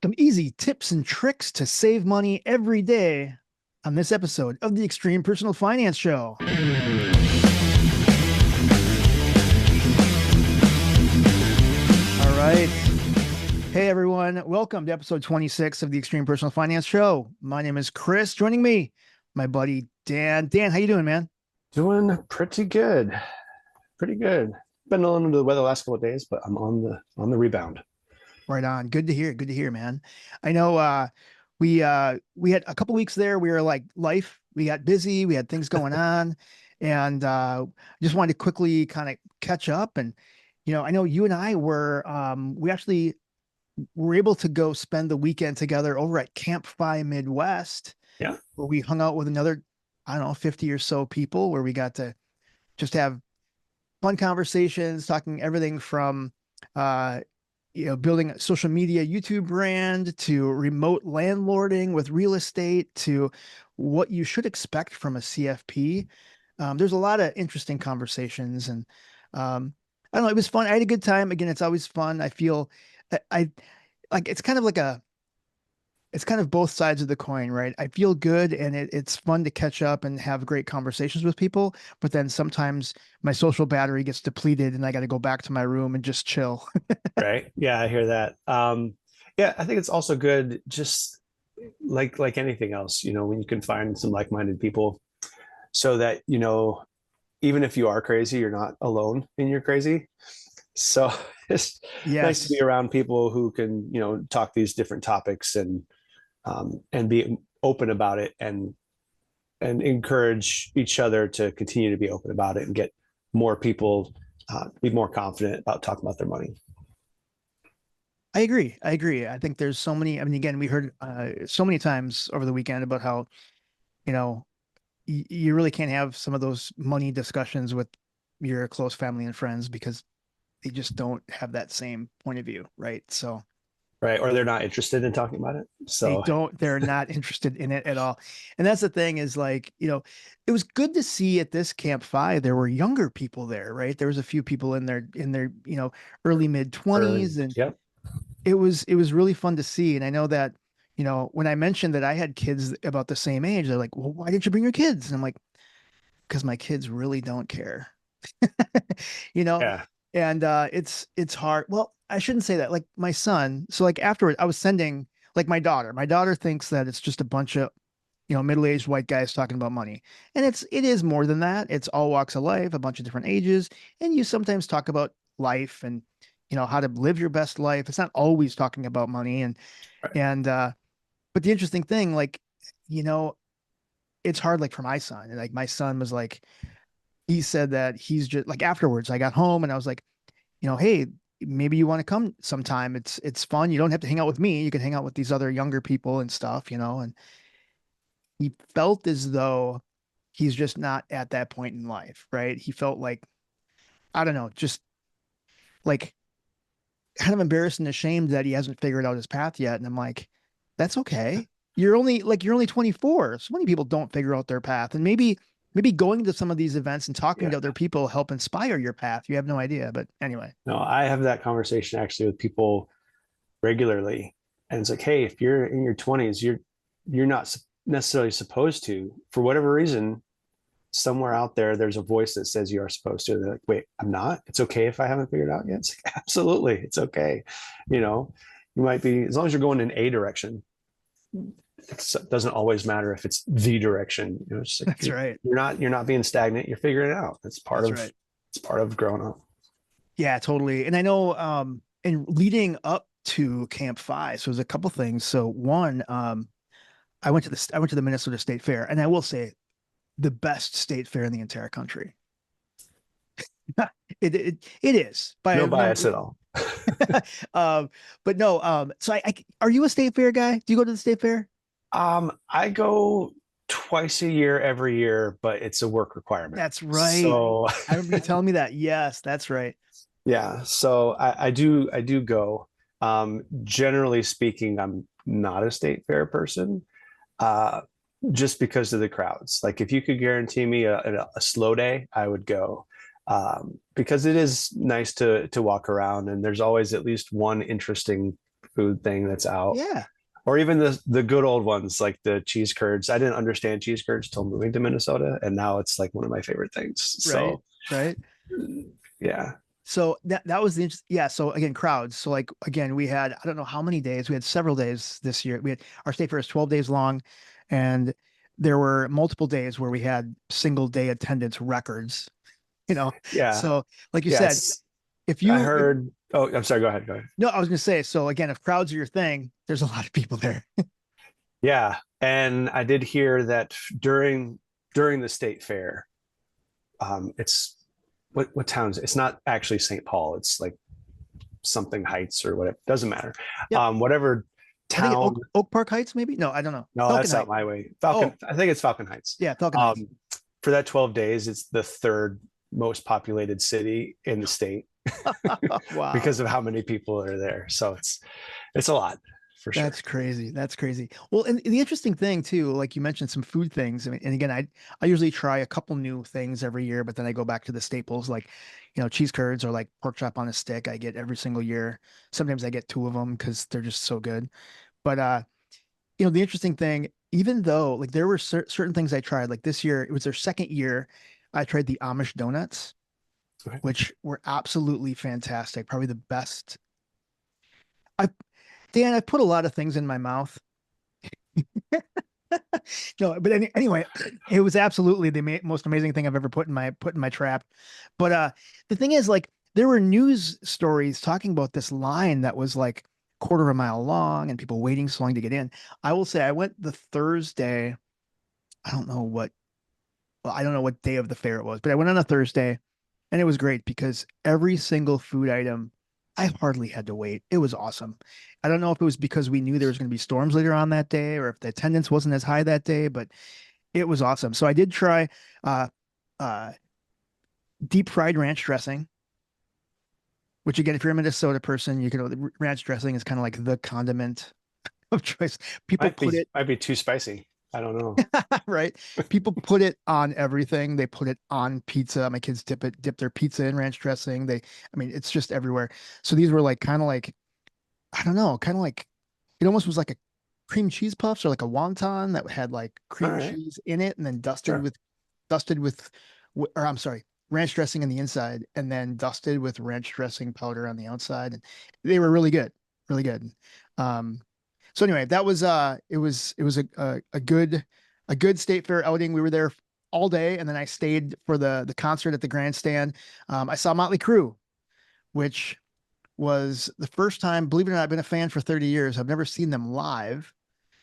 Some easy tips and tricks to save money every day on this episode of the Extreme Personal Finance Show. All right. Hey, everyone. Welcome to episode 26 of the Extreme Personal Finance Show. My name is Chris. Joining me, my buddy Dan. Dan, how you doing, man? Doing pretty good. Pretty good. Been a little under the weather the last couple of days, but I'm on the rebound. Right on. Good to hear. Good to hear, man. I know we had a couple weeks there. We were like life. We got busy. We had things going on, and just wanted to quickly kind of catch up. And I know you and I were we actually were able to go spend the weekend together over at Camp Fi Midwest, Yeah. where we hung out with another, I don't know, 50 or so people, where we got to just have fun conversations, talking everything from uh building a social media YouTube brand to remote landlording with real estate to what you should expect from a CFP. There's a lot of interesting conversations, and I don't know, it was fun. I had a good time. Again, it's always fun. I feel I like it's kind of both sides of the coin, right? I feel good, and it's fun to catch up and have great conversations with people. But then sometimes my social battery gets depleted and I got to go back to my room and just chill. Right. Yeah, I hear that. Yeah, I think it's also good just like anything else, when you can find some like-minded people so that, even if you are crazy, you're not alone in your crazy. So it's nice to be Yes, around people who can, talk these different topics and be open about it and encourage each other to continue to be open about it and get more people be more confident about talking about their money. I agree. I agree. I think there's so many. I mean, again, we heard so many times over the weekend about how, you know, you really can't have some of those money discussions with your close family and friends because they just don't have that same point of view, right? So Right. Or they're not interested in talking about it. So, they're not interested in it at all. And that's the thing is like, it was good to see at this Camp Fi, there were younger people there, right? There was a few people in their, early mid early, 20s, and yep. it was really fun to see. And I know that, when I mentioned that I had kids about the same age, they're like, well, why didn't you bring your kids? And I'm like, because my kids really don't care. you know, Yeah. and it's hard. Well, I shouldn't say that. Like my son, so like afterward, I was sending like my daughter. My daughter thinks that it's just a bunch of middle-aged white guys talking about money. And it is more than that. It's all walks of life, a bunch of different ages, and you sometimes talk about life and how to live your best life. It's not always talking about money. and Right. and but the interesting thing, like, you know, it's hard, like for my son. And like my son was like, he said that he's just like, afterwards I got home and I was like, hey, maybe you want to come sometime. It's fun. You don't have to hang out with me. You can hang out with these other younger people and stuff, and he felt as though he's just not at that point in life, right? He felt like, I don't know, just like kind of embarrassed and ashamed that he hasn't figured out his path yet. And I'm like, that's okay. You're only 24. So many people don't figure out their path. And maybe going to some of these events and talking Yeah. to other people help inspire your path. You have no idea. But anyway, No, I have that conversation actually with people regularly. And it's like, hey, if you're in your 20s, you're not necessarily supposed to, for whatever reason, somewhere out there, there's a voice that says you are supposed to. They're like, wait, I'm not. It's okay if I haven't figured it out yet. It's like, absolutely, it's okay. You know, you might be, as long as you're going in a direction. It doesn't always matter if it's the direction. It's like that's right. you're not being stagnant. You're figuring it out. It's part That's of right. it's part of growing up. Yeah, totally. And I know, and leading up to Camp Fi, so there's a couple things. So one, I went to the Minnesota State Fair, and I will say the best state fair in the entire country. It is by No a bias number. at all. um, but no, so are you a state fair guy? Do you go to the state fair? I go twice a year every year, but it's a work requirement. That's right. So I remember you telling me that. Yes, that's right. yeah, so I do go. Generally speaking, I'm not a state fair person, uh, just because of the crowds. Like if you could guarantee me a slow day, I would go. Because it is nice to walk around and there's always at least one interesting food thing that's out. Yeah. Or even the good old ones like the cheese curds. I didn't understand cheese curds till moving to Minnesota, and now it's like one of my favorite things. Right. So Right. yeah, So that was the yeah. So again, crowds. So like again, we had I don't know how many days. We had several days this year. We had our state fair is 12 days long, and there were multiple days where we had single day attendance records. You know, yeah, so like you yeah. said, It's if I you if, heard. Oh, I'm sorry. Go ahead. Go ahead. no, I was gonna say. So again, if crowds are your thing, there's a lot of people there. Yeah, and I did hear that during the state fair, it's what town is it? It's not actually St. Paul. It's like something Heights or whatever. Doesn't matter. Yep. Whatever I think town. Oak Park Heights, maybe. No, I don't know. No, Falcon that's out Heights. my way. Falcon. Oh, I think it's Falcon Heights. yeah, Falcon Heights. Um, for that 12 days, it's the third most populated city in the state Wow. because of how many people are there. So it's a lot for sure. That's crazy. That's crazy. Well, and the interesting thing too, like you mentioned some food things. I mean, and again, I usually try a couple new things every year, but then I go back to the staples like, cheese curds or like pork chop on a stick. I get every single year. Sometimes I get two of them because they're just so good. But the interesting thing, even though like there were certain things I tried, like this year, it was their second year, I tried the Amish donuts, Okay. which were absolutely fantastic. Probably the best. I Dan, I put a lot of things in my mouth. No, but anyway, it was absolutely the most amazing thing I've ever put in my trap. But the thing is, like, there were news stories talking about this line that was like quarter of a mile long and people waiting so long to get in. I will say I went the Thursday. I don't know what well, I don't know what day of the fair it was, but I went on a Thursday and it was great because every single food item, I hardly had to wait. It was awesome. I don't know if it was because we knew there was going to be storms later on that day or if the attendance wasn't as high that day, but it was awesome. So I did try uh, uh, deep fried ranch dressing, which again, if you're a Minnesota person, you can ranch dressing is kind of like the condiment of choice. People put it Might be too spicy. I don't know. right. People put it on everything. They put it on pizza. My kids dip their pizza in ranch dressing. I mean, it's just everywhere. So these were like kind of like I don't know, kind of like it almost was like a cream cheese puffs or like a wonton that had like All cream right. cheese in it and then Sure. dusted with or I'm sorry, ranch dressing on the inside and then dusted with ranch dressing powder on the outside. And they were really good, really good. Um, so anyway, that was it was a good state fair outing. We were there all day and then I stayed for the concert at the grandstand. I saw Motley Crue, which was the first time, believe it or not, I've been a fan for 30 years. I've never seen them live,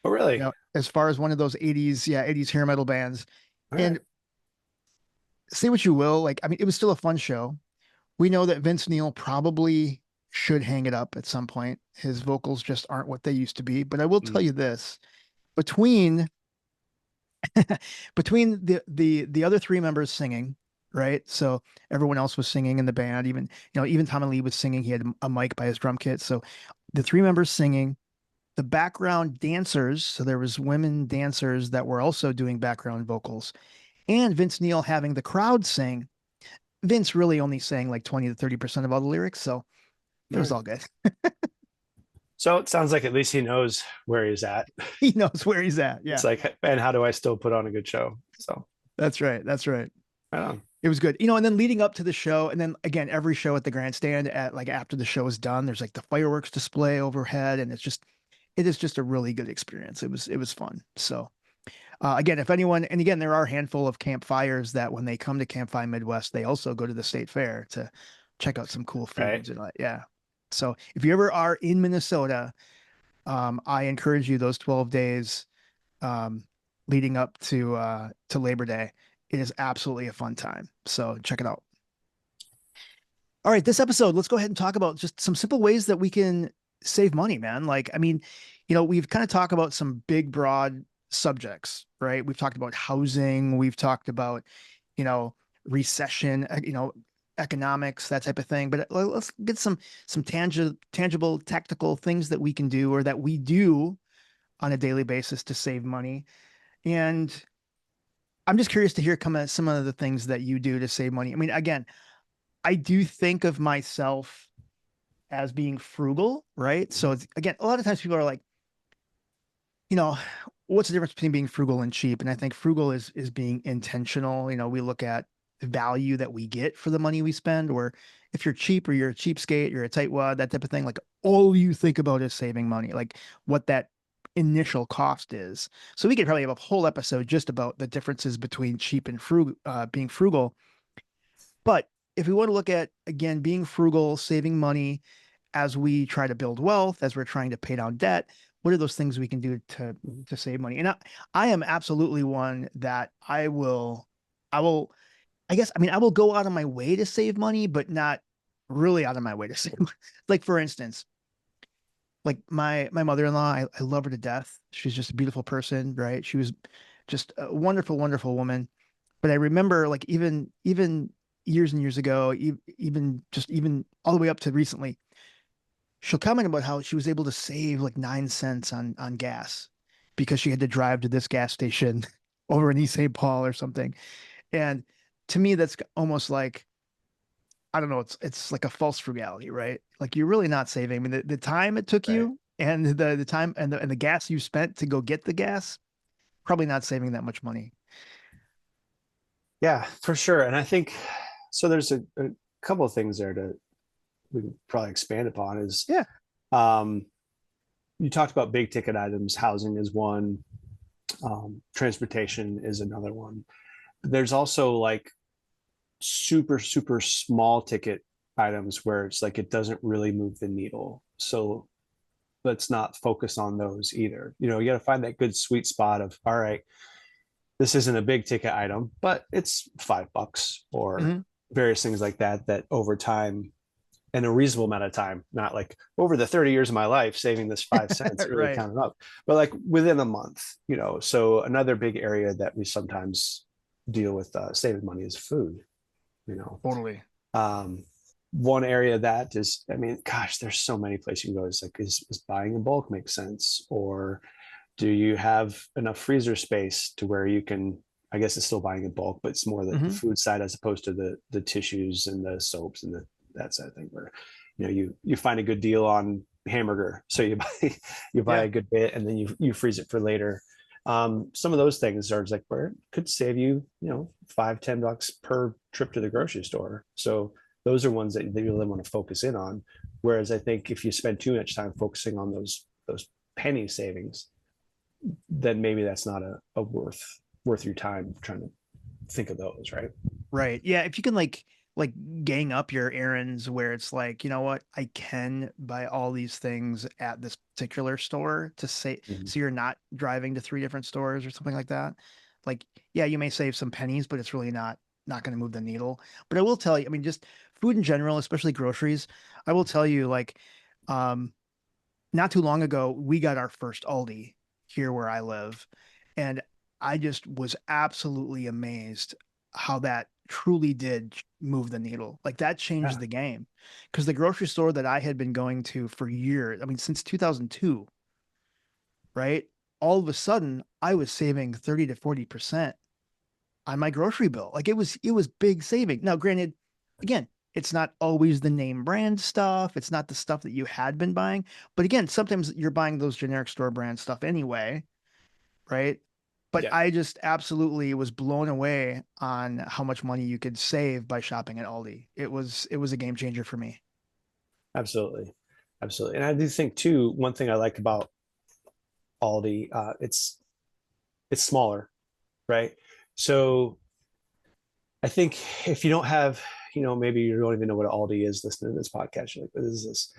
Oh, really? as far as one of those 80s, yeah, 80s hair metal bands. All And right. say what you will, like, I mean, it was still a fun show. We know that Vince Neil probably should hang it up at some point. His vocals just aren't what they used to be. But I will tell Mm. you this, between between the other three members singing, right? So everyone else was singing in the band, even Tommy Lee was singing. He had a mic by his drum kit. So the three members singing, the background dancers, so there was women dancers that were also doing background vocals, and Vince Neil having the crowd sing. Vince really only sang like 20 to 30% of all the lyrics, so it All was right. all good. So it sounds like at least he knows where he's at. He knows where he's at. It's Yeah, like, and how do I still put on a good show? So that's right. That's right. I don't know. It was good. And then leading up to the show, and then again, every show at the grandstand at like after the show is done, there's like the fireworks display overhead, and it is just a really good experience. It was fun. So again, if anyone, and again, there are a handful of campfires that when they come to Campfire Midwest, they also go to the state fair to check out some cool Right. foods and yeah. So if you ever are in Minnesota, I encourage you those 12 days um, leading up to Labor Day. It is absolutely a fun time. So check it out. All right, this episode, let's go ahead and talk about just some simple ways that we can save money, man. Like, I mean, we've kind of talked about some big, broad subjects, right? We've talked about housing, we've talked about, you know, recession, economics, that type of thing. But let's get some tangible, tactical things that we can do or that we do on a daily basis to save money. And I'm just curious to hear some of the things that you do to save money. I mean, again, I do think of myself. as being frugal, right? So it's, again, a lot of times people are like, you know, what's the difference between being frugal and cheap? And I think frugal is being intentional. You know, we look at the value that we get for the money we spend, or if you're cheap or you're a cheapskate, you're a tightwad, that type of thing, like all you think about is saving money, like what that initial cost is. So we could probably have a whole episode just about the differences between cheap and frugal, being frugal. But if we want to look at, again, being frugal, saving money as we try to build wealth, as we're trying to pay down debt, what are those things we can do to save money? And I am absolutely one that I will, I guess, I mean, I will go out of my way to save money, but not really out of my way to save money. Like, for instance, like my mother-in-law, I love her to death. She's just a beautiful person, right? She was just a wonderful, wonderful woman. But I remember, like, even years and years ago, even all the way up to recently, she'll comment about how she was able to save like 9 cents on gas because she had to drive to this gas station over in East St. Paul or something. And to me, that's almost like, I don't know, it's like a false frugality, right? Like you're really not saving. I mean, the time it took Right. you and the time and the gas you spent to go get the gas, probably not saving that much money. Yeah, for sure. And I think so. There's a couple of things there to we can probably expand upon is Yeah. um, you talked about big ticket items. Housing is one. Transportation is another one. There's also like super small ticket items where it's like it doesn't really move the needle. So let's not focus on those either. You got to find that good sweet spot of, all right, this isn't a big ticket item, but it's $5 or Hmm. various things like that, that over time, in a reasonable amount of time, not like over the 30 years of my life saving this 5 cents, it really Right. counted up, but like within a month. So another big area that we sometimes deal with saving money is food. you know Totally. um One area that is, I mean, gosh, there's so many places you can go. It's like, is buying in bulk make sense, or do you have enough freezer space to where you can, I guess it's still buying in bulk, but it's more the Hmm. food side as opposed to the tissues and the soaps and that side of thing, where you find a good deal on hamburger, so you buy Yeah. a good bit and then you freeze it for later. Some of those things are like where it could save you, $5-10 per trip to the grocery store. So those are ones that you really want to focus in on. Whereas I think if you spend too much time focusing on those penny savings, then maybe that's not a worth your time trying to think of those, right? Right. Yeah. If you can like gang up your errands where it's like, you know what, I can buy all these things at this particular store to say Mm-hmm. so you're not driving to three different stores or something like that. Like, yeah, you may save some pennies, but it's really not going to move the needle. But I will tell you, I mean, just food in general, especially groceries, I will tell you, like, um, not too long ago, we got our first Aldi here where I live. And I just was absolutely amazed how that truly did move the needle. Like that changed Yeah, the game. Because the grocery store that I had been going to for years, I mean, since 2002, right? All of a sudden, I was saving 30 to 40% on my grocery bill. Like it was big saving. Now, granted, again, it's not always the name brand stuff. It's not the stuff that you had been buying. But again, sometimes you're buying those generic store brand stuff anyway, right? But yeah, I just absolutely was blown away on how much money you could save by shopping at Aldi. It was a game changer for me. absolutely, absolutely. And I do think too, one thing I like about Aldi, it's smaller, right? So I think if you don't have, maybe you don't even know what Aldi is listening to this podcast. You're like, what is this?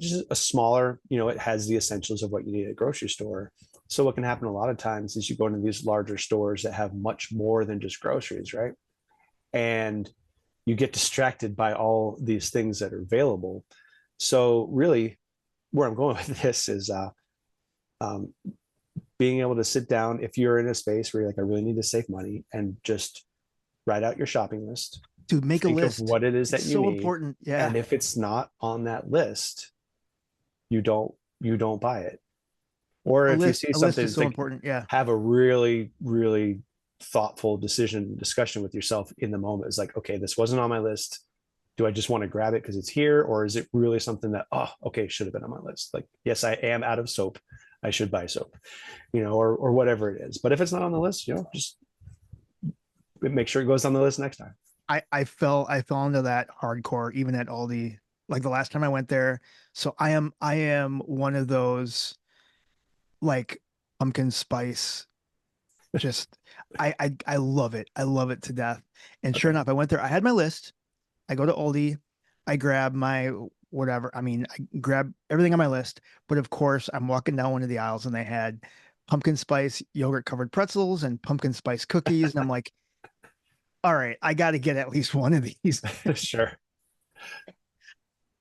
Just a smaller, it has the essentials of what you need at a grocery store. So what can happen a lot of times is you go into these larger stores that have much more than just groceries, right? And you get distracted by all these things that are available. So really, where I'm going with this is um, being able to sit down if you're in a space where you're like, I really need to save money, and just write out your shopping list, Dude, make a think of list. what it is It's that you so need, important. Yeah. and if it's not on that list, you don't buy it. Or if you see A list something, is it's so like, important. Yeah. have a really thoughtful discussion with yourself in the moment. It's like, okay, this wasn't on my list. do I just want to grab it because it's here, or is it really something that, oh, okay, should have been on my list? Like, yes, I am out of soap. I should buy soap, or whatever it is. But if it's not on the list, just make sure it goes on the list next time. I fell into that hardcore even at Aldi, like the last time I went there. So I am one of those like pumpkin spice. Just I love it. I love it to death. And sure Okay. enough, I went there. I had my list. I go to Aldi. I grab my whatever. I mean, I grab everything on my list. But of course, I'm walking down one of the aisles and they had pumpkin spice yogurt covered pretzels and pumpkin spice cookies. And I'm like, all right, I got to get at least one of these. Sure.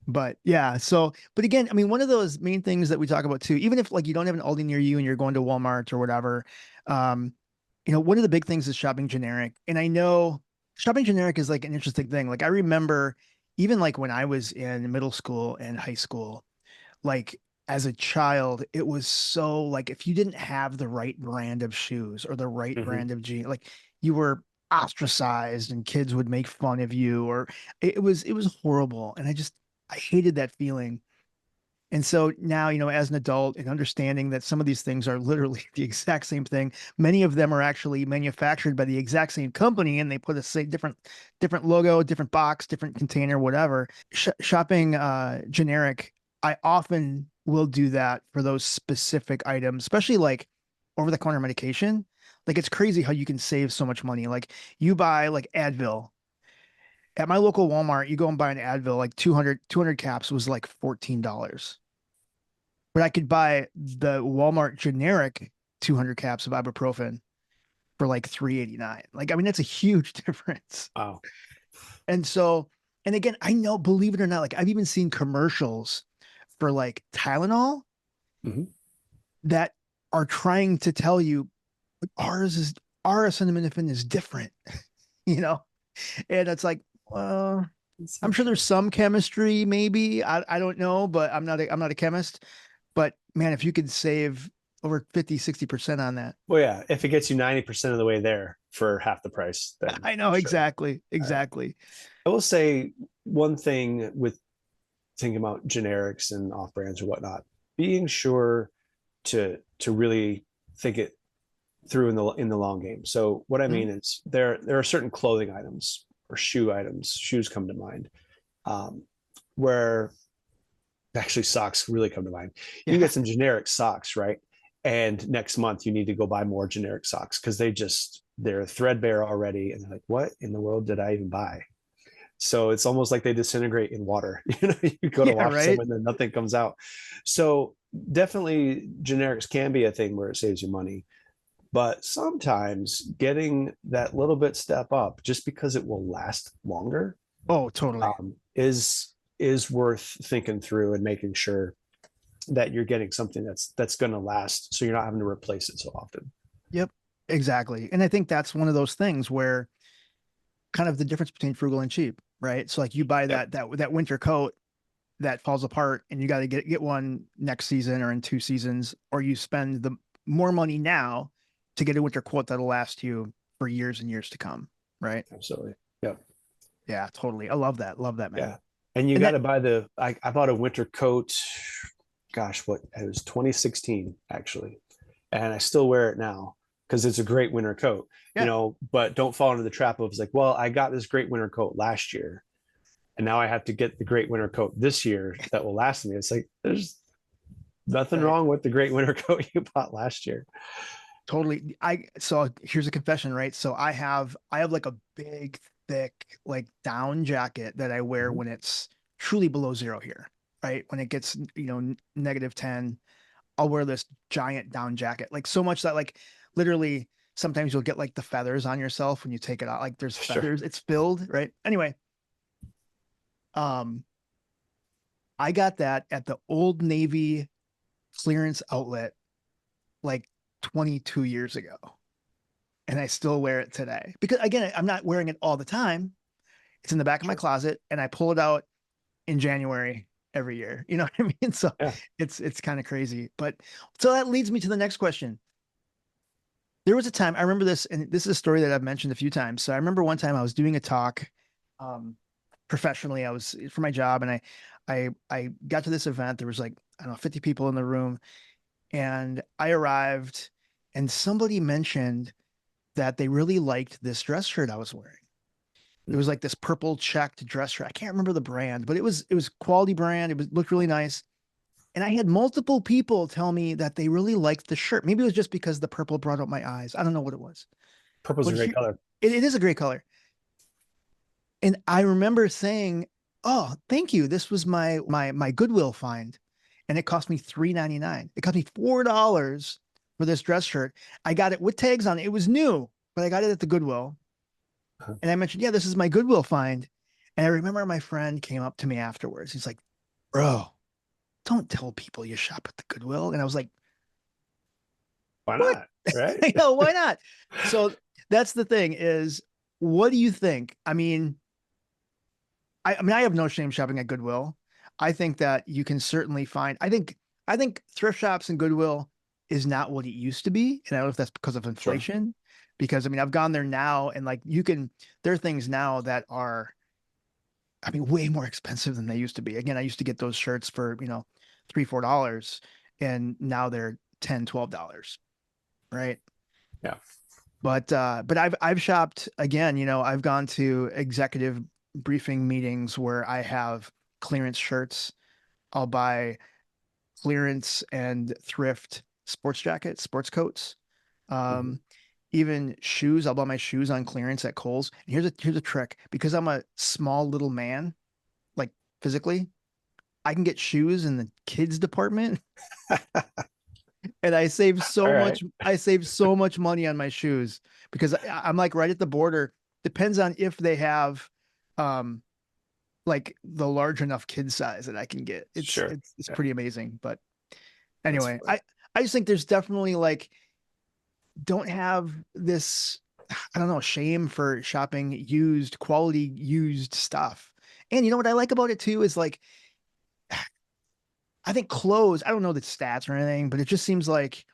But yeah, so but again, I mean, one of those main things that we talk about too, even if like you don't have an Aldi near you and you're going to Walmart or whatever, um, one of the big things is shopping generic. And I know shopping generic is like an interesting thing. Like I remember even like when I was in middle school and high school, like as a child, it was so like if you didn't have the right brand of shoes or the right Hmm. brand of jeans, like you were ostracized and kids would make fun of you or it was horrible. And I hated that feeling. And so now, as an adult and understanding that some of these things are literally the exact same thing, many of them are actually manufactured by the exact same company and they put a say different logo, different box, different container, whatever. Shopping generic, I often will do that for those specific items, especially like over the counter medication. Like it's crazy how you can save so much money. Like you buy like Advil at my local Walmart, you go and buy an Advil, like 200 caps was like $14. But I could buy the Walmart generic 200 caps of ibuprofen for like 389. Like, I mean, that's a huge difference. Wow. And so, and again, I know, believe it or not, like I've even seen commercials for like Tylenol Hmm. that are trying to tell you ours is our acetaminophen is different, you know? And it's like, well, It's I'm so sure there's true. some chemistry, maybe. I don't know, but I'm not a chemist. But man, if you could save over 50, 60% on that. Well, yeah, if it gets you 90% of the way there for half the price, then I know sure. exactly. Exactly. I will say one thing with thinking about generics and off brands or whatnot, being sure to really think it through in the long game. So what I Mhm. mean is there are certain clothing items or shoe items, shoes come to mind, um, where actually socks really come to mind. You Yeah. get some generic socks, right? And next month you need to go buy more generic socks because they're threadbare already. And they're like, what in the world did I even buy? So it's almost like they disintegrate in water. You go to Yeah, wash them right. and then nothing comes out. So definitely generics can be a thing where it saves you money. But sometimes getting that little bit step up just because it will last longer, Oh, totally. is worth thinking through and making sure that you're getting something that's going to last, so you're not having to replace it so often. Yep. Exactly. And I think that's one of those things where kind of the difference between frugal and cheap, right? So like you buy Yep, that winter coat that falls apart and you got to get one next season or in 2 seasons, or you spend the more money now to get a winter coat that'll last you for years and years to come, right? absolutely. Yep. Yeah, totally. I love that. Love that, man. Yeah. And you And got that, to buy I bought a winter coat, gosh, what it was 2016 actually. And I still wear it now because it's a great winter coat, yeah, but don't fall into the trap of it's like, well, I got this great winter coat last year and now I have to get the great winter coat this year that will last me. It's like, there's nothing right. wrong with the great winter coat you bought last year. Totally. So here's a confession, right? So I have like a big, thick, like down jacket that I wear Mhm. when it's truly below zero here, right? When it gets, -10, I'll wear this giant down jacket. Like so much that like literally sometimes you'll get like the feathers on yourself when you take it out. Like there's Sure. feathers, it's filled, right? Anyway, um, I got that at the Old Navy clearance outlet like 22 years ago. And I still wear it today because again, I'm not wearing it all the time. It's in the back of my Sure. closet and I pull it out in January every year. You know what I mean? So Yeah. it's kind of crazy. But so that leads me to the next question. There was a time I remember this, and this is a story that I've mentioned a few times. So I remember one time I was doing a talk. Um, professionally. I was for my job, and I got to this event. There was like, I don't know, 50 people in the room, and I arrived, and somebody mentioned that they really liked this dress shirt I was wearing. It was like this purple checked dress shirt. I can't remember the brand, but it was quality brand. It was looked really nice. And I had multiple people tell me that they really liked the shirt. Maybe it was just because the purple brought out my eyes. I don't know what it was. Purple's a But great here, color. it is a great color. And I remember saying, "Oh, thank you. This was my Goodwill find." And it cost me $3.99. It cost me $4 for this dress shirt. I got it with tags on it. It was new, but I got it at the Goodwill. And I mentioned, "Yeah, this is my Goodwill find." And I remember my friend came up to me afterwards. He's like, "Bro, don't tell people you shop at the Goodwill." And I was like, Why "What?" not? Right? You know, why not? So that's the thing is, what do you think? I mean, I have no shame shopping at Goodwill. I think that you can certainly find, I think thrift shops and Goodwill is not what it used to be. And I don't know if that's because of Sure. inflation, because I mean, I've gone there now and like there are things now that are, I mean, way more expensive than they used to be. Again, I used to get those shirts for, $3, $4, and now they're $10, $12, right? Yeah. But I've shopped again, I've gone to executive briefing meetings where I have clearance shirts. I'll buy clearance and thrift sports jackets, sports coats. Mhm. Um, Even shoes, I'll buy my shoes on clearance at Kohl's. And here's a trick. Because I'm a small little man, like physically, I can get shoes in the kids department and All right. I save so much money on my shoes because I'm like right at the border. Depends on if they have um like the large enough kid size that I can get. It's Sure. it's it's Yeah. pretty amazing. But That's anyway, funny. I just think there's definitely like, don't have this, I don't know, shame for shopping used, quality used stuff. And you know what I like about it too is like, I think clothes, I don't know the stats or anything, but it just seems like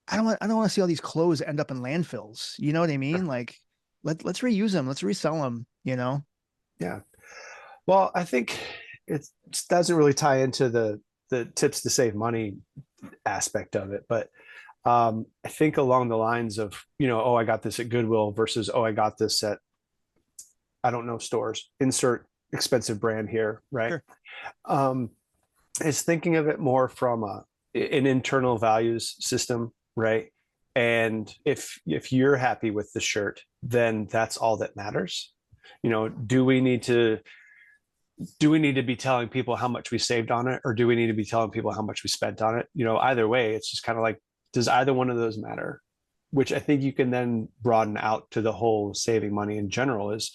I don't want to see all these clothes end up in landfills. You know what I Sure. mean? Like, let's reuse them, let's resell them. Yeah. Well, I think it doesn't really tie into the tips to save money aspect of it, but I think along the lines of, oh, I got this at Goodwill versus, oh, I got this at, I don't know, stores, insert expensive brand here, right? Sure. Um, is thinking of it more from an internal values system, right? And if you're happy with the shirt, then that's all that matters. Do we need to be telling people how much we saved on it, or do we need to be telling people how much we spent on it? Either way, it's just kind of like, does either one of those matter? Which I think you can then broaden out to the whole saving money in general, is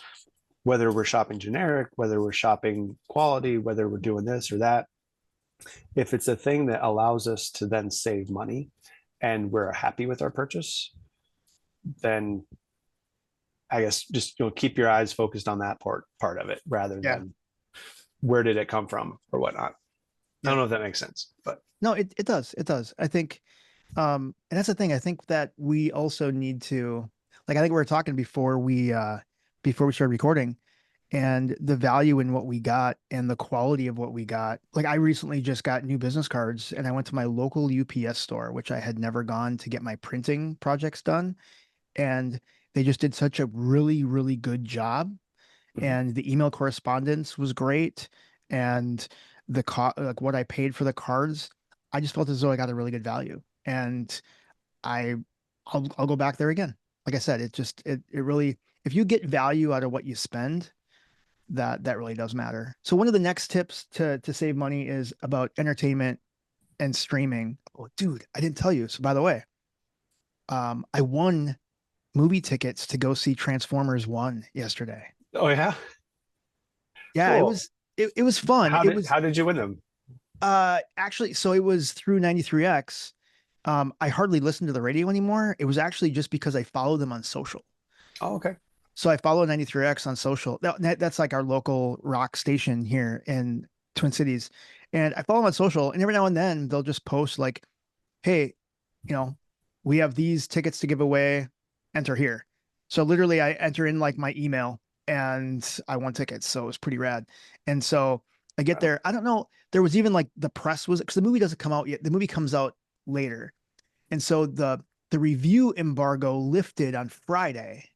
whether we're shopping generic, whether we're shopping quality, whether we're doing this or that. If it's a thing that allows us to then save money and we're happy with our purchase, then I guess just keep your eyes focused on that part of it rather Yeah. than where did it come from or whatnot. I don't Yeah. know if that makes sense, but No, it does. It does. I think, and that's the thing. I think that we also need to, like, I think we were talking before we started recording, and the value in what we got and the quality of what we got. Like, I recently just got new business cards and I went to my local UPS store, which I had never gone to get my printing projects done. And they just did such a really, really good job. mhm. And the email correspondence was great. And like what I paid for the cards, I just felt as though I got a really good value. And I I'll go back there again. Like I said, it really, if you get value out of what you spend, that really does matter. So one of the next tips to save money is about entertainment and streaming. Oh, dude, I didn't tell you. So by the way, I won movie tickets to go see Transformers 1 yesterday. Oh yeah, Yeah, it cool. was it was fun. How It did was how did you win them? actually, so it was through 93X. I hardly listen to the radio anymore. It was actually just because I follow them on social. Oh, okay. So I follow 93X on social. That's like our local rock station here in Twin Cities. And I follow them on social, and every now and then they'll just post like, "Hey, you know, we have these tickets to give away. Enter here." So literally I enter in like my email, and I won tickets, so it was pretty rad. And so I get Wow. there. I don't know. There was even like the press was because the movie doesn't come out yet. The movie comes out later, and so the review embargo lifted on Friday.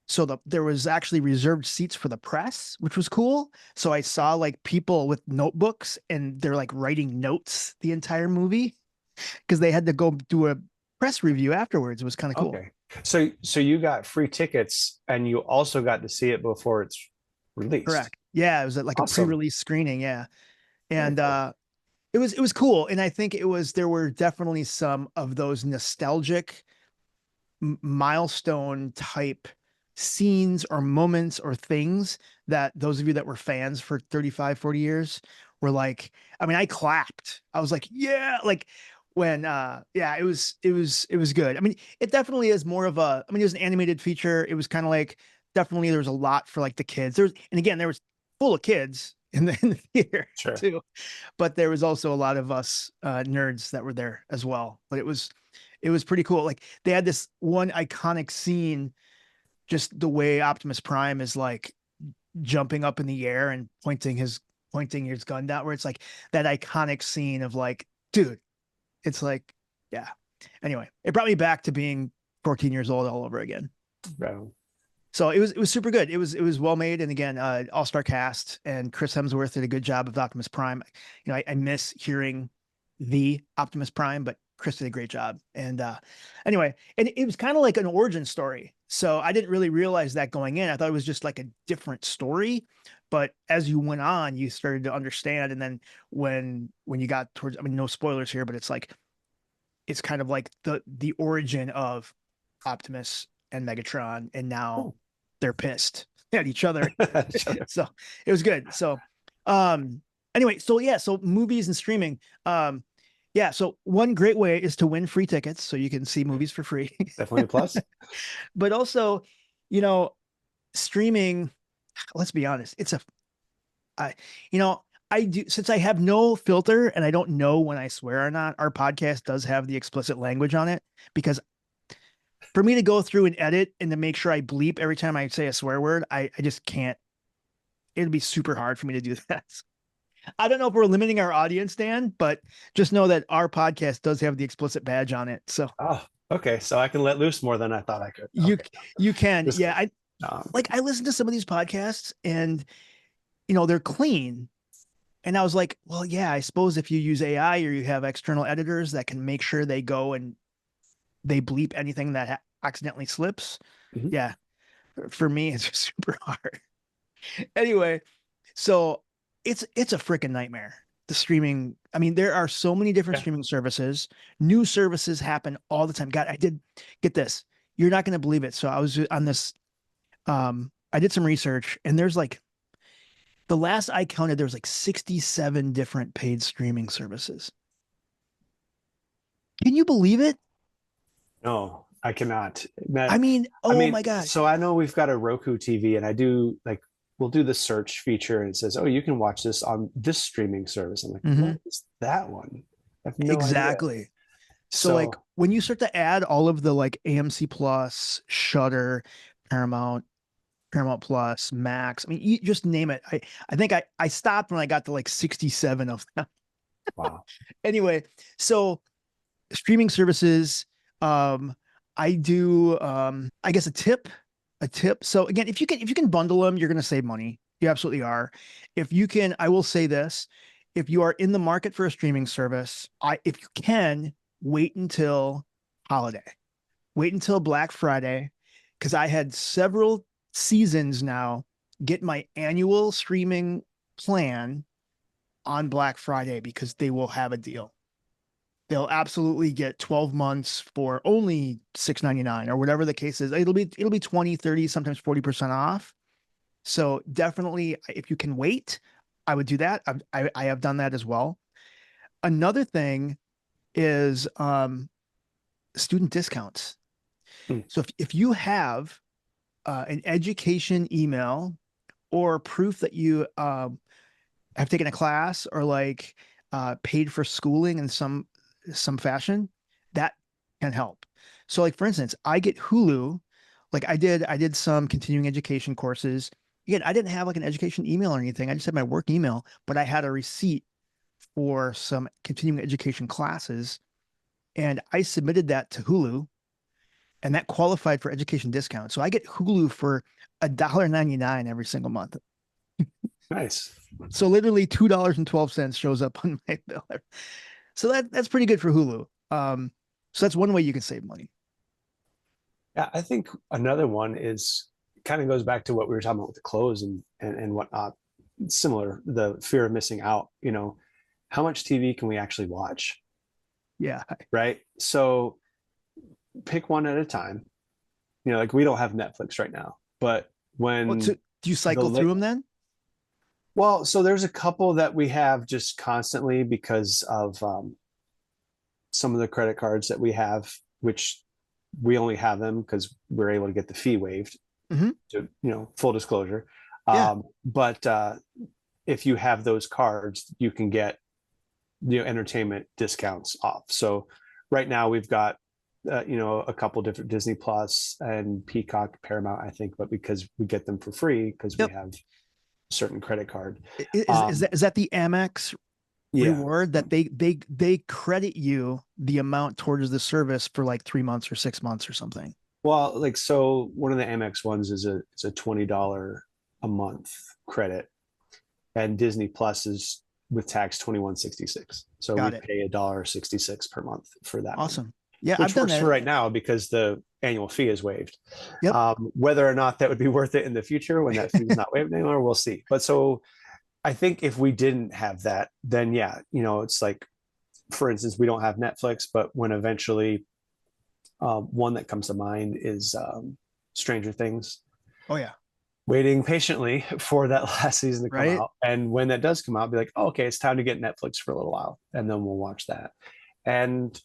So there was actually reserved seats for the press, which was cool. So I saw like people with notebooks and they're like writing notes the entire movie because they had to go do a press review afterwards. It was kind of cool. Okay. So you got free tickets and you also got to see it before it's released. Correct. Yeah, it was like a Awesome. pre-release screening. Yeah, Very and cool. it was cool. And I think there were definitely some of those nostalgic milestone type scenes or moments or things that those of you that were fans for 35, 40 years were like, I mean, I clapped. I was like, yeah, like when yeah, it was good. I mean, it definitely is more of a, I mean, it was an animated feature. It was kind of like definitely there was a lot for like the kids. There's and again, there was full of kids in the theater Sure. too, but there was also a lot of us nerds that were there as well. But it was pretty cool. Like they had this one iconic scene, just the way Optimus Prime is like jumping up in the air and pointing his gun down, where it's like that iconic scene of like, dude, it's like, yeah. Anyway, it brought me back to being 14 years old all over again. Bro. So it was super good. It was well made, and again, all-star cast, and Chris Hemsworth did a good job of Optimus Prime. I miss hearing the Optimus Prime, but Chris did a great job. And anyway, and it was kind of like an origin story. So I didn't really realize that going in. I thought it was just like a different story. But as you went on, you started to understand. And then when you got towards, I mean, no spoilers here, but it's kind of like the origin of Optimus and Megatron, and now Cool. they're pissed at each other. Each other. So it was good. So um anyway, so yeah, so movies and streaming. Yeah, so one great way is to win free tickets so you can see movies for free. Definitely a plus. But also, you know, streaming, let's be honest, it's a I you know, I do since I have no filter and I don't know when I swear or not, our podcast does have the explicit language on it because for me to go through and edit and to make sure I bleep every time I say a swear word, I just can't. It'd be super hard for me to do that. I don't know if we're limiting our audience, Dan, but just know that our podcast does have the explicit badge on it. So Oh, okay. So I can let loose more than I thought I could. you Okay. you can, Just yeah. I um, like I listen to some of these podcasts and they're clean. And I was like, well, yeah, I suppose if you use AI or you have external editors that can make sure they go and they bleep anything that accidentally slips. mhm. Yeah, for me, it's just super hard. Anyway, so it's a freaking nightmare. The streaming, I mean, there are so many different Yeah. streaming services. New services happen all the time. God, I did get this. You're not going to believe it. So I was on this I did some research and there's like the last I counted there was like 67 different paid streaming services. Can you believe it? No, I cannot. I mean, I oh mean, my gosh. so I know we've got a Roku TV, and I do like we'll do the search feature, and it says, "Oh, you can watch this on this streaming service." I'm like, Mhm. "What is that one?" I have no idea. Exactly. So like So, when you start to add all of the like AMC Plus, Shutter, Paramount, Paramount Plus, Max. I mean, you just name it. I think I stopped when I got to like 67 of them. wow. Anyway, so streaming services, um, I do I guess a tip. So again, if you can bundle them, you're gonna save money. You absolutely are. If you can, I will say this. If you are in the market for a streaming service, if you can wait until holiday. Wait until Black Friday because I had several seasons now get my annual streaming plan on Black Friday because they will have a deal. They'll absolutely get 12 months for only 6.99 or whatever the case is. It'll be 20, 30, sometimes 40% off. So definitely if you can wait, I would do that. I have done that as well. Another thing is student discounts. Hmm. So if you have an education email or proof that you have taken a class or like paid for schooling in some fashion, that can help. So, like for instance, I get Hulu Like I did some continuing education courses. Again, I didn't have like an education email or anything. I just had my work email, but I had a receipt for some continuing education classes, and I submitted that to Hulu, and that qualified for education discount. So I get Hulu for $1.99 every single month. Nice. So literally $2.12 shows up on my bill. So that's pretty good for Hulu. So that's one way you can save money. Yeah, I think another one is kind of goes back to what we were talking about with the clothes and whatnot. Similar, the fear of missing out. How much TV can we actually watch? Yeah. Right. So pick one at a time. Like we don't have Netflix right now, but Well, so when do you the cycle through late them then? well, so there's a couple that we have just constantly because of some of the credit cards that we have, which we only have them because we're able to get the fee waived. Hmm. To full disclosure, Yeah. but if you have those cards, you can get entertainment discounts off. So right now we've got a couple different Disney Plus and Peacock, Paramount, I think, but because we get them for free because we Yep. have a certain credit card. Is that the Amex Yeah. reward that they credit you the amount towards the service for like 3 months or 6 months or something? Well, like so one of the Amex ones is a $20 a month credit, and Disney Plus is with tax 21.66. So we Got it. pay $1.66 per month for that one, Awesome. Yeah, I've which done works for that. right now because the annual fee is waived. Yep. Whether or not that would be worth it in the future when that fee is not waived anymore, we'll see. But so I think if we didn't have that, then yeah, it's like, for instance, we don't have Netflix, but when eventually, one that comes to mind is Stranger Things. Oh yeah. Waiting patiently for that last season to come Right. out, and when that does come out, be like, oh, okay, it's time to get Netflix for a little while, and then we'll watch that, and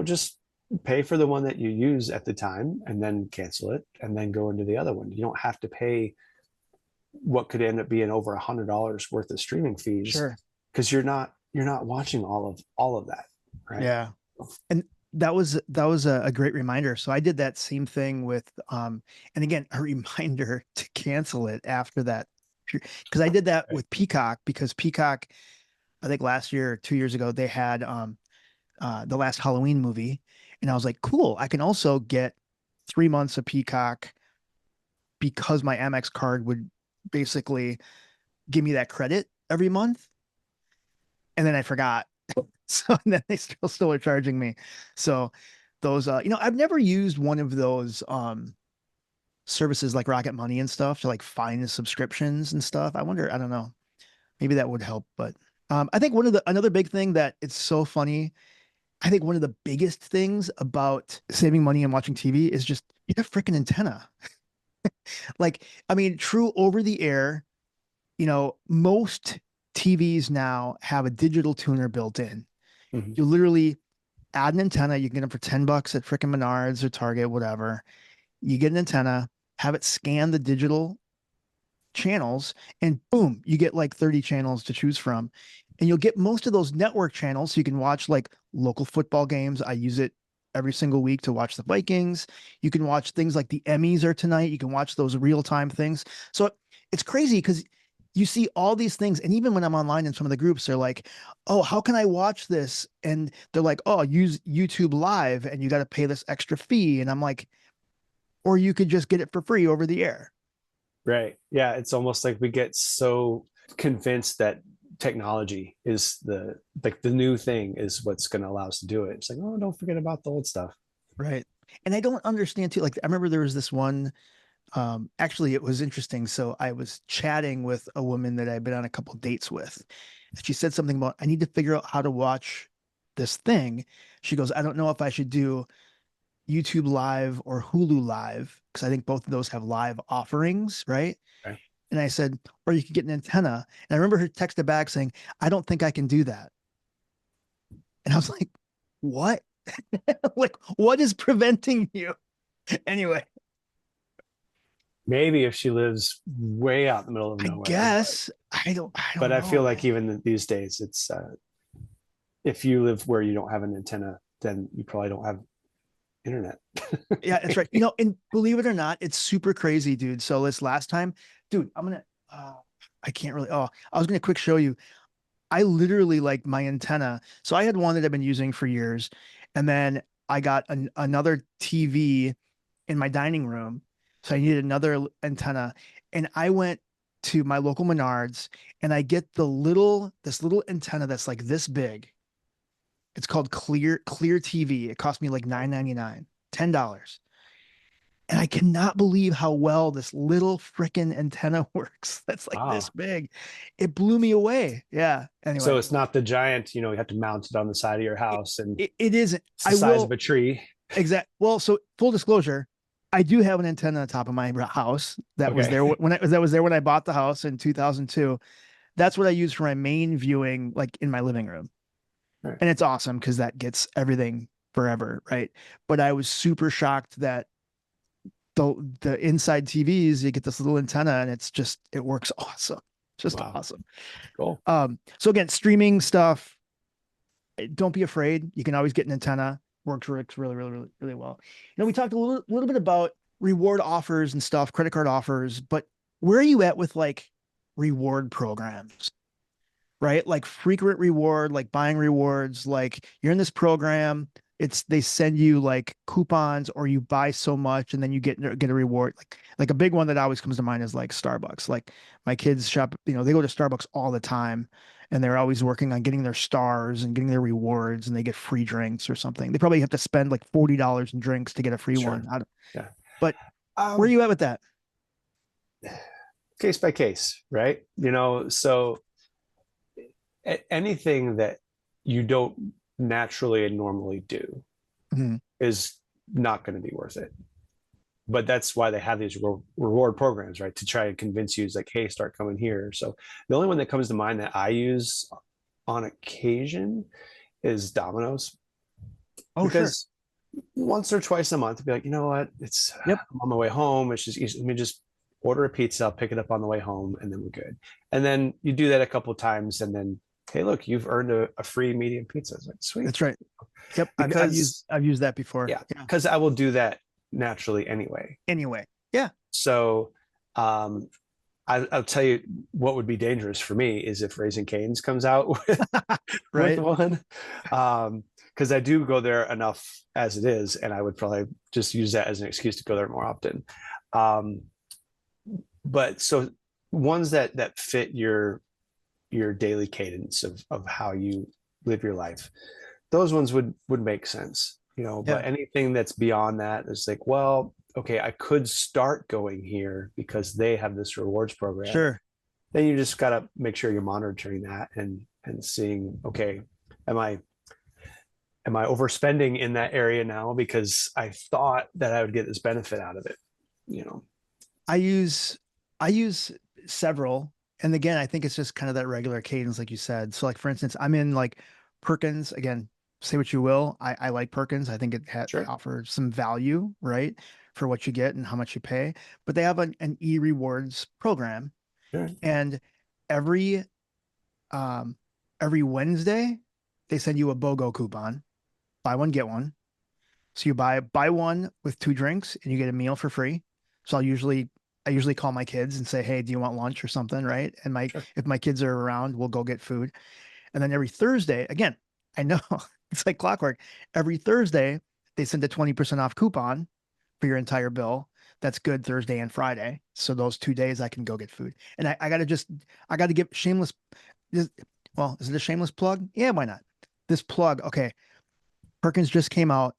just pay for the one that you use at the time, and then cancel it, and then go into the other one. You don't have to pay what could end up being over $100 worth of streaming fees Sure. because you're not watching all of that, right? Yeah. And that was a great reminder. So I did that same thing with and again a reminder to cancel it after that because I did that Right. with Peacock because Peacock I think last year or 2 years ago they had the last Halloween movie, and I was like, cool, I can also get 3 months of Peacock because my Amex card would basically give me that credit every month, and then I forgot. So and then they still are charging me. So those I've never used one of those services like Rocket Money and stuff to like find the subscriptions and stuff. I wonder, I don't know. Maybe that would help, but I think another big thing that it's so funny. I think one of the biggest things about saving money and watching TV is just get a freaking antenna. Like, I mean, true over the air, most TVs now have a digital tuner built in. Mhm. You literally add an antenna. You can get them for $10 at freaking Menards or Target, whatever. You get an antenna, have it scan the digital channels, and boom, you get like 30 channels to choose from. And you'll get most of those network channels so you can watch like local football games. I use it every single week to watch the Vikings. You can watch things like the Emmys are tonight. You can watch those real-time things. So it's crazy because you see all these things. And even when I'm online in some of the groups, they're like, oh, how can I watch this? And they're like, oh, use YouTube Live and you got to pay this extra fee. And I'm like, or you could just get it for free over the air. Right. Yeah. It's almost like we get so convinced that technology is the new thing is what's going to allow us to do it. It's like, oh, don't forget about the old stuff. Right. And I don't understand too. Like, I remember there was this one, actually, it was interesting. So I was chatting with a woman that I'd been on a couple dates with. She said something about, I need to figure out how to watch this thing. She goes, I don't know if I should do YouTube Live or Hulu Live, because I think both of those have live offerings, right? Okay. And I said, or you could get an antenna. And I remember her texted back saying, I don't think I can do that. And I was like, what? Like, what is preventing you? Anyway, Maybe if she lives way out in the middle of I nowhere, but guess I don't I feel know, like man. even these days, it's if you live where you don't have an antenna, then you probably don't have internet. Yeah, that's right. And believe it or not, it's super crazy, dude. So this last time, dude, I can't really, I was gonna quick show you. I literally like my antenna. So I had one that I've been using for years, and then I got another TV in my dining room. So I needed another antenna. And I went to my local Menards and I get this little antenna that's like this big. It's called Clear TV. It cost me like $9.99, $10. And I cannot believe how well this little freaking antenna works. That's like this Wow. big. It blew me away. Yeah. So Anyway, it's not the giant, you have to mount it on the side of your it, house and it isn't. it's the I size of will a tree. Well, so full disclosure, I do have an antenna on top of my house that was Okay. there when I bought the house in 2002. That's what I use for my main viewing, like in my living room. All right. And it's awesome because that gets everything forever, right? But I was super shocked that the inside TVs, you get this little antenna and it works awesome. Just Wow. awesome. Cool. So again, streaming stuff, don't be afraid. You can always get an antenna. Works really, really, really, really well. We talked a little bit about reward offers and stuff, credit card offers, but where are you at with like reward programs? Right? Like frequent reward, like buying rewards, like you're in this program, they send you like coupons or you buy so much and then you get a reward. Like a big one that always comes to mind is like Starbucks. Like my kids shop, they go to Starbucks all the time and they're always working on getting their stars and getting their rewards and they get free drinks or something. They probably have to spend like $40 in drinks to get a free Sure. one. Yeah. But where are Um, you at with that? Case by case, right? So anything that you don't naturally and normally do Mhm. is not going to be worth it. But that's why they have these reward programs, right? To try and convince you, it's like, hey, start coming here. So the only one that comes to mind that I use on occasion is Domino's, Oh, sure. because once or twice a month, be like, you know what? Yep. I'm on my way home. It's just easy. Let me just order a pizza, I'll pick it up on the way home, and then we're good. And then you do that a couple of times, and then hey, look, you've earned a free medium pizza. It's like sweet, That's right. Yep. because I've used that before. yeah, Yeah. because I will do that naturally anyway. Anyway. Yeah. So um, I'll tell you what would be dangerous for me is if Raising Cane's comes out with Right. one, because I do go there enough as it is, and I would probably just use that as an excuse to go there more often. Um, but so ones that fit your daily cadence of how you live your life, those ones would make sense, Yeah. but anything that's beyond that is like, well, okay, I could start going here because they have this rewards program. Sure. Then you just got to make sure you're monitoring that and seeing, okay, am I overspending in that area now because I thought that I would get this benefit out of it, you know I use I use several. And again, I think it's just kind of that regular cadence, like you said. So like for instance, I'm in like Perkins again, say what you will. I like Perkins. I think it Sure. offers some value, right? For what you get and how much you pay. But they have an e-rewards program. Sure. And every um every Wednesday they send you a BOGO coupon, buy one, get one. So you buy one with two drinks and you get a meal for free. So I usually call my kids and say, "Hey, do you want lunch or something?" Right? And my Sure. if my kids are around, we'll go get food. And then every Thursday, again, I know it's like clockwork. Every Thursday, they send a 20% off coupon for your entire bill. That's good Thursday and Friday. So those 2 days I can go get food. And I gotta give shameless well, is it a shameless plug? Yeah, why not? This plug, okay. Perkins just came out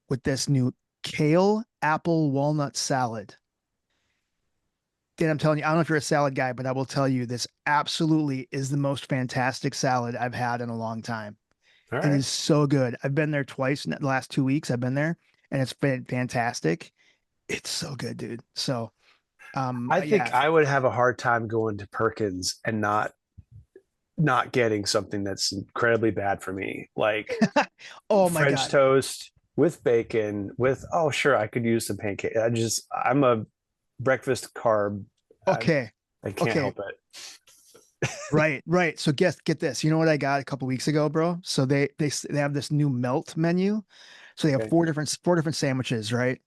with this new kale apple walnut salad. Dan, I'm telling you, I don't know if you're a salad guy, but I will tell you this absolutely is the most fantastic salad I've had in a long time. All It right. is so good. I've been there twice in the last 2 weeks. I've been there and it's been fantastic. It's so good, dude. So, I think yeah. I would have a hard time going to Perkins and not getting something that's incredibly bad for me, like Oh my French God. toast with bacon with, oh sure, I could use some pancake. I'm a breakfast carb. I, Okay. I can't Okay. help it. Right, right. So get this. You know what I got a couple weeks ago, bro? So they have this new melt menu. So they have Okay. four different sandwiches, right?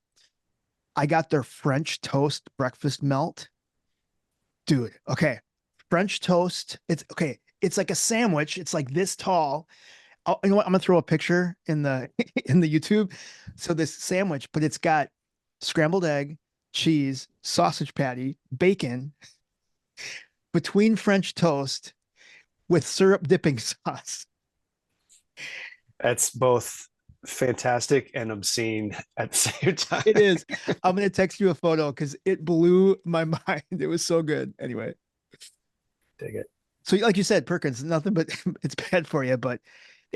I got their French toast breakfast melt. Dude, okay. French toast. It's okay. It's like a sandwich. It's like this tall. You know what? I'm gonna throw a picture in the in the YouTube. So this sandwich, but it's got scrambled egg, cheese, sausage patty, bacon between French toast with syrup dipping sauce. That's both fantastic and obscene at the same time. It is. I'm gonna text you a photo because it blew my mind. It was so good. Anyway, Dig it. so like you said, Perkins, nothing but it's bad for you. But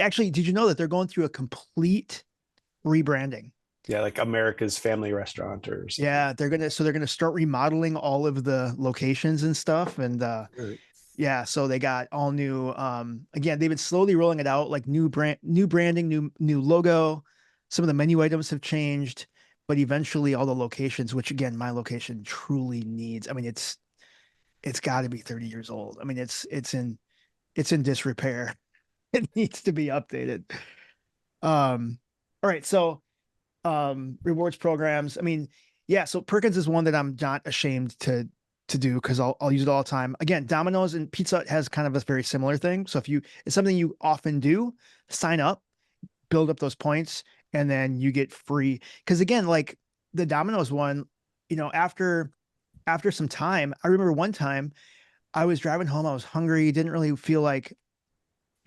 actually, did you know that they're going through a complete rebranding? Yeah, like America's Family Restaurant or something. Yeah, they're gonna start remodeling all of the locations and stuff. And Right. yeah, so they got all new again, they've been slowly rolling it out, like new branding, new logo. Some of the menu items have changed, but eventually all the locations, which again, my location truly needs. I mean, it's got to be 30 years old. I mean, it's in disrepair. It needs to be updated. All right, so rewards programs. I mean, yeah, so Perkins is one that I'm not ashamed to do because I'll use it all the time. Again, Domino's and Pizza Hut has kind of a very similar thing. So if you it's something you often do, sign up, build up those points, and then you get free. Because again, like the Domino's one, after some time, I remember one time I was driving home, I was hungry, didn't really feel like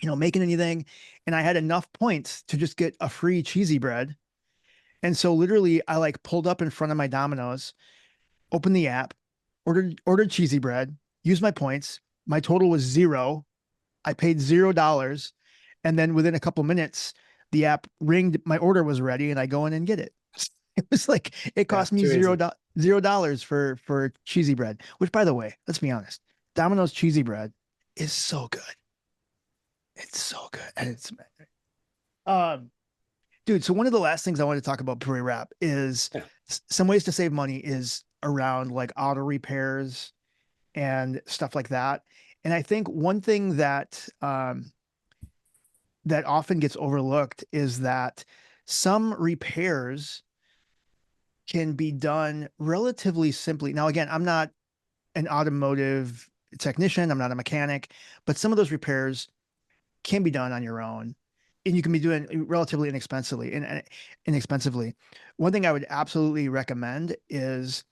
making anything, and I had enough points to just get a free cheesy bread. And so literally I like pulled up in front of my Domino's, opened the app, ordered cheesy bread, used my points. My total was zero. I paid $0. And then within a couple minutes, the app ringed, my order was ready, and I go in and get it. It was like it Yeah, cost me too easy. $0 for cheesy bread, which by the way, let's be honest, Domino's cheesy bread is so good. It's so good. And um dude, so one of the last things I want to talk about before we wrap is Yeah. some ways to save money is around like auto repairs and stuff like that. And I think one thing that often gets overlooked is that some repairs can be done relatively simply. Now, again, I'm not an automotive technician, I'm not a mechanic, but some of those repairs can be done on your own, and you can be doing relatively inexpensively. One thing I would absolutely recommend is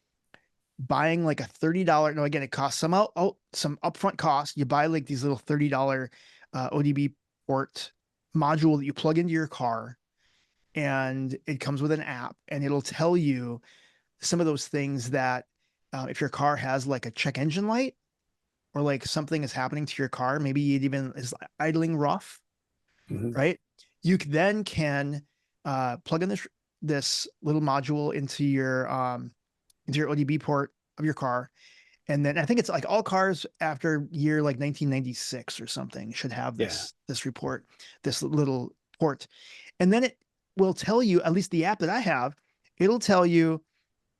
buying like a $30. No, again, it costs some upfront cost. You buy like these little $30 ODB port module that you plug into your car, and it comes with an app, and it'll tell you some of those things that if your car has like a check engine light, or like something is happening to your car, maybe it even is idling rough, Mhm. right? You then can plug in this little module into your ODB port of your car, and then I think it's like all cars after year like 1996 or something should have Yeah. this report, this little port, and then it will tell you, at least the app that I have, it'll tell you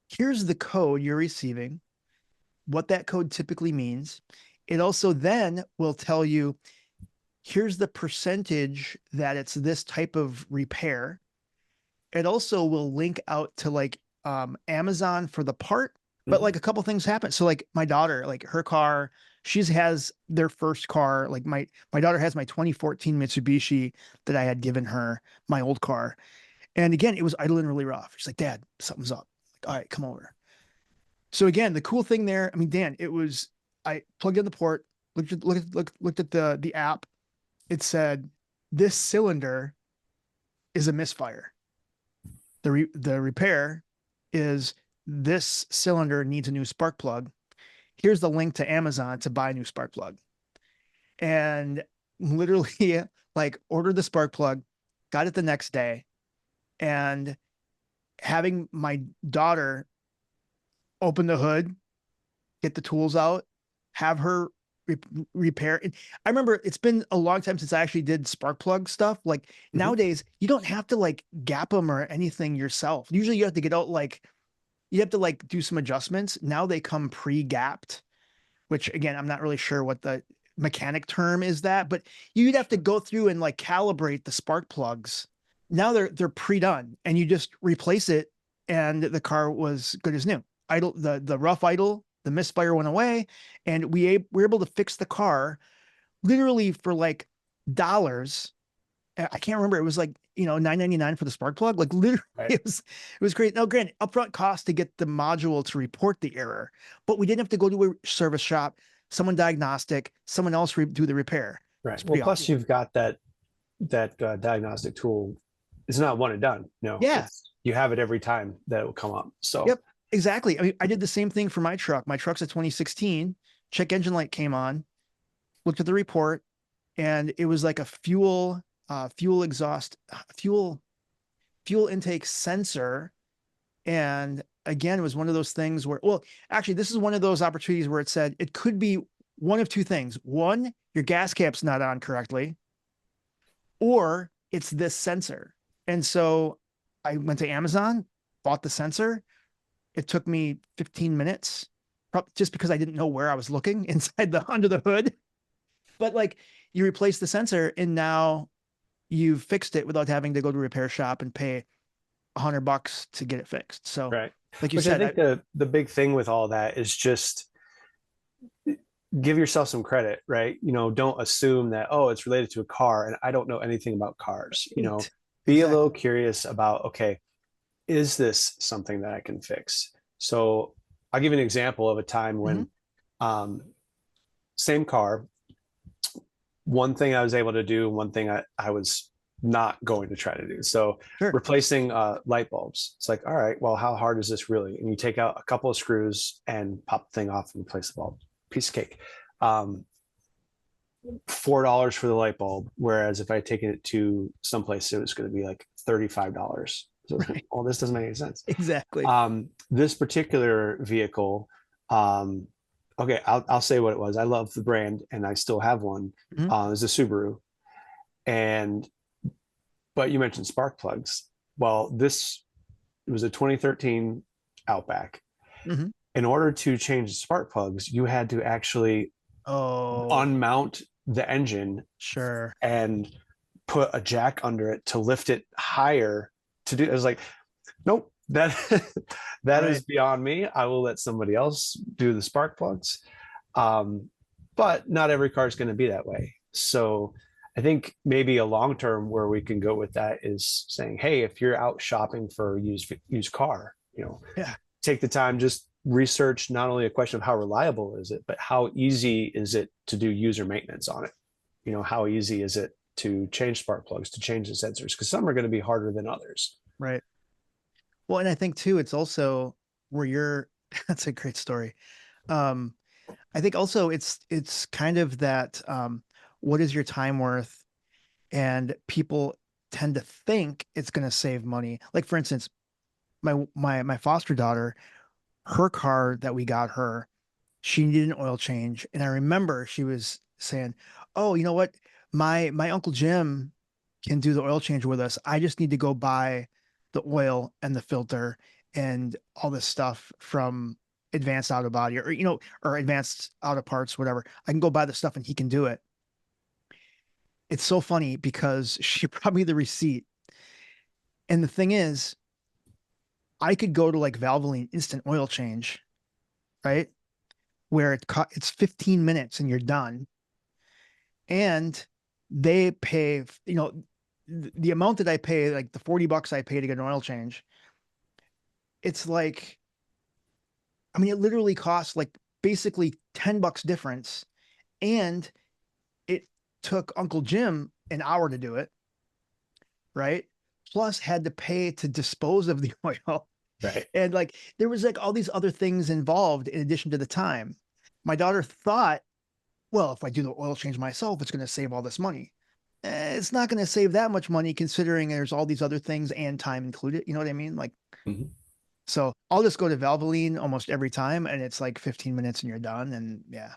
here's the code you're receiving, what that code typically means. It also then will tell you here's the percentage that it's this type of repair. It also will link out to like Amazon for the part, but Mhm. like a couple things happen. So like my daughter, like her car, she has their first car. Like my daughter has my 2014 Mitsubishi that I had given her, my old car. And again, it was idling really rough. She's like, Dad, something's up. Like, all right, come over. So again, the cool thing there, I mean, Dan, it was I plugged in the port, looked at the app. It said this cylinder is a misfire. The repair is this cylinder needs a new spark plug. Here's the link to Amazon to buy a new spark plug. And literally like ordered the spark plug, got it the next day, and having my daughter open the hood, get the tools out, have her re- repair. I remember it's been a long time since I actually did spark plug stuff. Like Mhm. nowadays, you don't have to like gap them or anything yourself. Usually, you have to get out like you have to like do some adjustments. Now they come pre-gapped, which again, I'm not really sure what the mechanic term is that, but you'd have to go through and like calibrate the spark plugs. Now they're pre-done and you just replace it and the car was good as new. Idle, the rough idle, the misfire went away, and were able to fix the car literally for like dollars. I can't remember. It was like, $9.99 for the spark plug. Like literally, Right. it was great. Now, granted, upfront cost to get the module to report the error, but we didn't have to go to a service shop, someone diagnostic, someone else do the repair. Right. It's Well, pretty plus awesome. you've got that diagnostic tool. It's not one and done. No, Yeah. it's you have it every time that it will come up. So Yep. Exactly. I mean, I did the same thing for my truck. My truck's a 2016. Check engine light came on. Looked at the report, and it was like a fuel exhaust, fuel intake sensor. And again, it was one of those things where, well, actually, this is one of those opportunities where it said it could be one of two things. One, your gas cap's not on correctly, or it's this sensor. And so I went to Amazon, bought the sensor. It took me 15 minutes, just because I didn't know where I was looking inside the under the hood. But like, you replace the sensor and now you've fixed it without having to go to a repair shop and pay $100 to get it fixed. So, right. like you Which I said, think the big thing with all that is just give yourself some credit, right? Don't assume that, oh, it's related to a car and I don't know anything about cars. Be a little exactly. curious about, okay, is this something that I can fix? So I'll give you an example of a time Mm-hmm. when um, same car, one thing I was able to do, one thing I was not going to try to do. So Sure. replacing light bulbs. It's like, all right, well, how hard is this really? And you take out a couple of screws and pop the thing off and replace the bulb. Piece of cake. Um, $4 for the light bulb, whereas if I had taken it to someplace, it was going to be like $35. So, Right. well, this doesn't make any sense. Exactly. This particular vehicle, um, okay, I'll say what it was. I love the brand, and I still have one. Mm-hmm. It's a Subaru, and but you mentioned spark plugs. Well, this it was a 2013 Outback. Mm-hmm. In order to change the spark plugs, you had to actually Oh, unmount the engine sure. and put a jack under it to lift it higher to do. It was like, nope, that that is Right. beyond me. I will let somebody else do the spark plugs. But not every car is going to be that way. So I think maybe a long term where we can go with that is saying, hey, if you're out shopping for a used car, Yeah. take the time, just research not only a question of how reliable is it, but how easy is it to do user maintenance on it. How easy is it to change spark plugs, to change the sensors? Because some are going to be harder than others. Right. Well, and I think too, it's also where you're, that's a great story. Um, I think also it's kind of that, what is your time worth? And people tend to think it's going to save money. Like for instance, my foster daughter, her car that we got her, she needed an oil change, and I remember she was saying, "Oh, you know what? My Uncle Jim can do the oil change with us. I just need to go buy the oil and the filter and all this stuff from Advanced Auto Body, or Advanced Auto Parts, whatever. I can go buy the stuff and he can do it." It's so funny because she brought me the receipt. And the thing is, I could go to like Valvoline Instant Oil Change, right? Where it's 15 minutes and you're done. And they pay, the amount that I pay, like the $40 I pay to get an oil change, it's like, I mean, it literally costs like basically $10 difference. And it took Uncle Jim an hour to do it, right? Plus had to pay to dispose of the oil. Right. And like there was like all these other things involved in addition to the time. My daughter thought, well, if I do the oil change myself, it's going to save all this money. It's not going to save that much money considering there's all these other things and time included. You know what I mean? Like, Mm-hmm. so I'll just go to Valvoline almost every time and it's like 15 minutes and you're done. And yeah.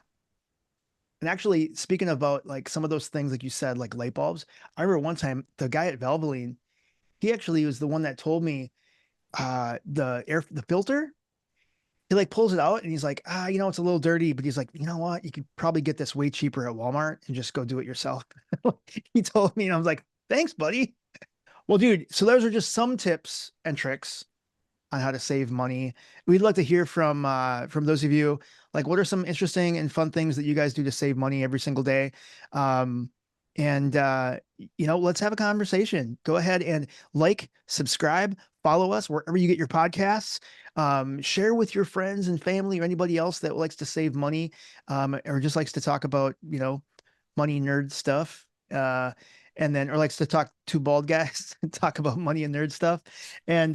And actually, speaking about like some of those things, like you said, like light bulbs, I remember one time the guy at Valvoline, he actually was the one that told me the filter, he like pulls it out and he's like, it's a little dirty, but he's like, you know what? You could probably get this way cheaper at Walmart and just go do it yourself. He told me, and I was like, thanks, buddy. Well, dude, so those are just some tips and tricks on how to save money. We'd like to hear from those of you, like what are some interesting and fun things that you guys do to save money every single day. Um, and let's have a conversation. Go ahead and like, subscribe, follow us wherever you get your podcasts. Share with your friends and family or anybody else that likes to save money, or just likes to talk about, money nerd stuff. And then, or likes to talk to bald guys and talk about money and nerd stuff. And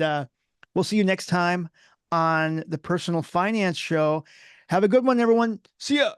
we'll see you next time on the Personal Finance Show. Have a good one, everyone. See ya.